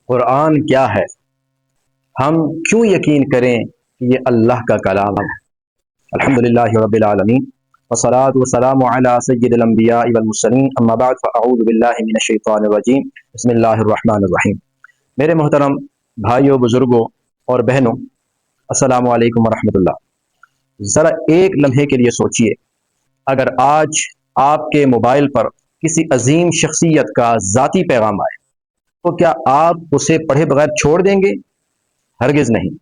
قرآن کیا ہے؟ ہم کیوں یقین کریں کہ یہ اللہ کا کلام ہے؟ الحمدللہ رب العالمین والصلاة والسلام علی سید الانبیاء والمرسلین اما بعد فاعوذ باللہ من الشیطان الرجیم بسم اللہ الرحمن الرحیم۔ میرے محترم بھائیوں، بزرگوں اور بہنوں، السلام علیکم ورحمۃ اللہ۔ ذرا ایک لمحے کے لیے سوچئے، اگر آج آپ کے موبائل پر کسی عظیم شخصیت کا ذاتی پیغام آئے تو کیا آپ اسے پڑھے بغیر چھوڑ دیں گے؟ ہرگز نہیں۔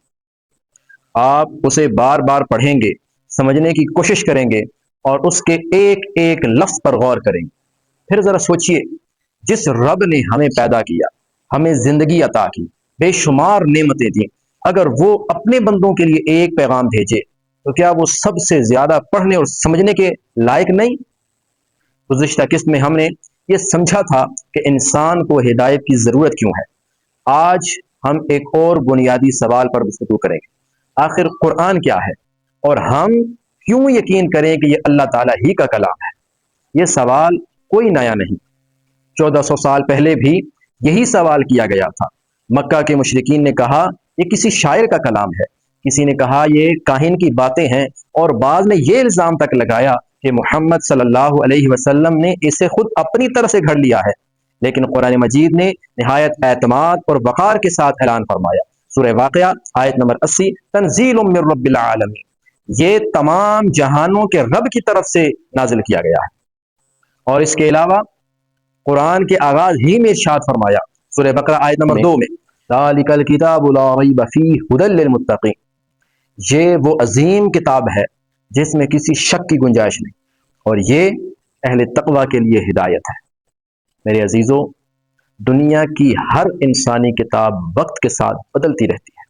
آپ اسے بار بار پڑھیں گے، سمجھنے کی کوشش کریں گے اور اس کے ایک ایک لفظ پر غور کریں گے۔ پھر ذرا سوچئے، جس رب نے ہمیں پیدا کیا، ہمیں زندگی عطا کی، بے شمار نعمتیں دیں، اگر وہ اپنے بندوں کے لیے ایک پیغام بھیجے تو کیا وہ سب سے زیادہ پڑھنے اور سمجھنے کے لائق نہیں؟ گزشتہ قسط میں ہم نے یہ سمجھا تھا کہ انسان کو ہدایت کی ضرورت کیوں ہے۔ آج ہم ایک اور بنیادی سوال پر گفتگو کریں گے، آخر قرآن کیا ہے اور ہم کیوں یقین کریں کہ یہ اللہ تعالیٰ ہی کا کلام ہے؟ یہ سوال کوئی نیا نہیں، 1400 سال پہلے بھی یہی سوال کیا گیا تھا۔ مکہ کے مشرکین نے کہا یہ کسی شاعر کا کلام ہے، کسی نے کہا یہ کاہن کی باتیں ہیں، اور بعض نے یہ الزام تک لگایا کہ محمد صلی اللہ علیہ وسلم نے اسے خود اپنی طرف سے گھڑ لیا ہے۔ لیکن قرآن مجید نے نہایت اعتماد اور وقار کے ساتھ اعلان فرمایا، سورہ واقعہ آیت نمبر 80، تنزیل من رب العالمین، یہ تمام جہانوں کے رب کی طرف سے نازل کیا گیا ہے۔ اور اس کے علاوہ قرآن کے آغاز ہی میں ارشاد فرمایا، سورہ بقرہ آیت نمبر 2 میں، ذالک الکتاب لا ریب فیہ ھدی للمتقین، یہ وہ عظیم کتاب ہے جس میں کسی شک کی گنجائش نہیں، اور یہ اہل تقوی کے لیے ہدایت ہے۔ میرے عزیزوں، دنیا کی ہر انسانی کتاب وقت کے ساتھ بدلتی رہتی ہے،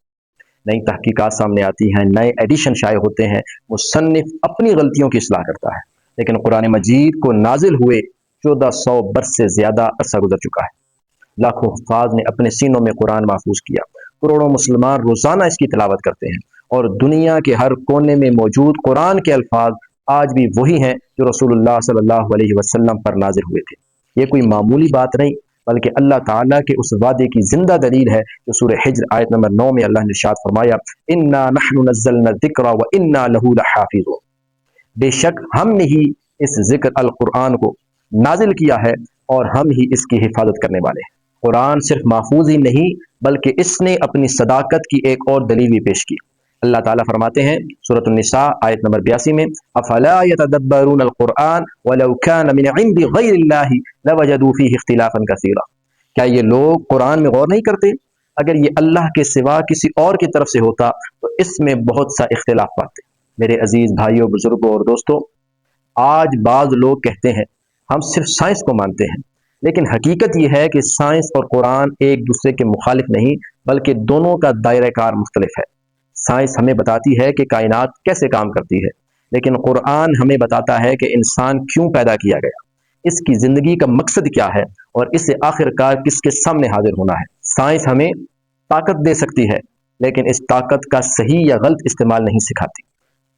نئی تحقیقات سامنے آتی ہیں، نئے ایڈیشن شائع ہوتے ہیں، مصنف اپنی غلطیوں کی اصلاح کرتا ہے۔ لیکن قرآن مجید کو نازل ہوئے 1400 برس سے زیادہ عرصہ گزر چکا ہے۔ لاکھوں حفاظ نے اپنے سینوں میں قرآن محفوظ کیا، کروڑوں مسلمان روزانہ اس کی تلاوت کرتے ہیں، اور دنیا کے ہر کونے میں موجود قرآن کے الفاظ آج بھی وہی ہیں جو رسول اللہ صلی اللہ علیہ وسلم پر نازل ہوئے تھے۔ یہ کوئی معمولی بات نہیں، بلکہ اللہ تعالیٰ کے اس وعدے کی زندہ دلیل ہے جو سورہ حجر آیت نمبر 9 میں اللہ نے ارشاد فرمایا، انا نحن نزلنا الذکر وانا له لحافظون، بے شک ہم نے ہی اس ذکر القرآن کو نازل کیا ہے اور ہم ہی اس کی حفاظت کرنے والے ہیں۔ قرآن صرف محفوظ ہی نہیں بلکہ اس نے اپنی صداقت کی ایک اور دلیل بھی پیش کی۔ اللہ تعالیٰ فرماتے ہیں سورۃ النساء آیت نمبر 82 میں، افلا يتدبرون القرآن ولو كان من عند غیر اللہ لوجدوا فیہ اختلافا کثیرا، کیا یہ لوگ قرآن میں غور نہیں کرتے؟ اگر یہ اللہ کے سوا کسی اور کی طرف سے ہوتا تو اس میں بہت سا اختلاف پاتے۔ میرے عزیز بھائیوں، بزرگوں اور دوستوں، آج بعض لوگ کہتے ہیں ہم صرف سائنس کو مانتے ہیں، لیکن حقیقت یہ ہے کہ سائنس اور قرآن ایک دوسرے کے مخالف نہیں، بلکہ دونوں کا دائرہ کار مختلف ہے۔ سائنس ہمیں بتاتی ہے کہ کائنات کیسے کام کرتی ہے، لیکن قرآن ہمیں بتاتا ہے کہ انسان کیوں پیدا کیا گیا، اس کی زندگی کا مقصد کیا ہے، اور اسے آخر کار کس کے سامنے حاضر ہونا ہے۔ سائنس ہمیں طاقت دے سکتی ہے، لیکن اس طاقت کا صحیح یا غلط استعمال نہیں سکھاتی۔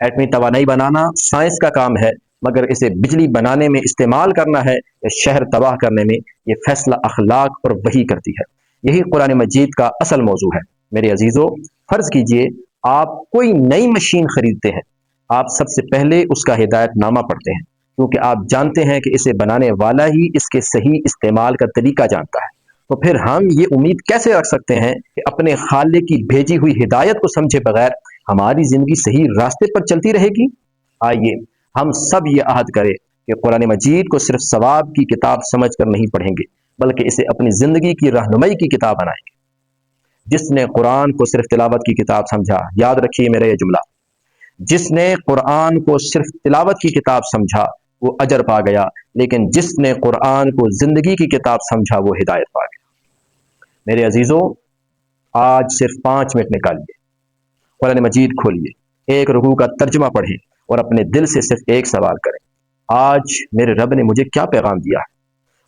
ایٹمی توانائی بنانا سائنس کا کام ہے، مگر اسے بجلی بنانے میں استعمال کرنا ہے یا شہر تباہ کرنے میں، یہ فیصلہ اخلاق اور وحی کرتی ہے۔ یہی قرآن مجید کا اصل موضوع ہے۔ میرے عزیزوں، فرض کیجئے آپ کوئی نئی مشین خریدتے ہیں، آپ سب سے پہلے اس کا ہدایت نامہ پڑھتے ہیں، کیونکہ آپ جانتے ہیں کہ اسے بنانے والا ہی اس کے صحیح استعمال کا طریقہ جانتا ہے۔ تو پھر ہم یہ امید کیسے رکھ سکتے ہیں کہ اپنے خالق کی بھیجی ہوئی ہدایت کو سمجھے بغیر ہماری زندگی صحیح راستے پر چلتی رہے گی؟ آئیے ہم سب یہ عہد کریں کہ قرآن مجید کو صرف ثواب کی کتاب سمجھ کر نہیں پڑھیں گے، بلکہ اسے اپنی زندگی کی رہنمائی کی کتاب بنائیں گے۔ جس نے قرآن کو صرف تلاوت کی کتاب سمجھا، یاد رکھیے میرا یہ جملہ، جس نے قرآن کو صرف تلاوت کی کتاب سمجھا وہ اجر پا گیا، لیکن جس نے قرآن کو زندگی کی کتاب سمجھا وہ ہدایت پا گیا۔ میرے عزیزوں، آج صرف 5 منٹ نکالیے، قرآن مجید کھولیے، ایک رکوع کا ترجمہ پڑھیں اور اپنے دل سے صرف ایک سوال کریں، آج میرے رب نے مجھے کیا پیغام دیا ہے؟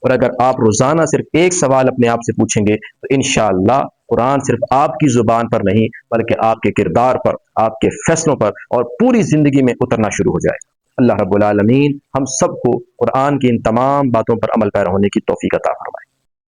اور اگر آپ روزانہ صرف ایک سوال اپنے آپ سے پوچھیں گے تو انشاءاللہ قرآن صرف آپ کی زبان پر نہیں بلکہ آپ کے کردار پر، آپ کے فیصلوں پر اور پوری زندگی میں اترنا شروع ہو جائے گا۔ اللہ رب العالمین ہم سب کو قرآن کی ان تمام باتوں پر عمل پیرا ہونے کی توفیق عطا فرمائے۔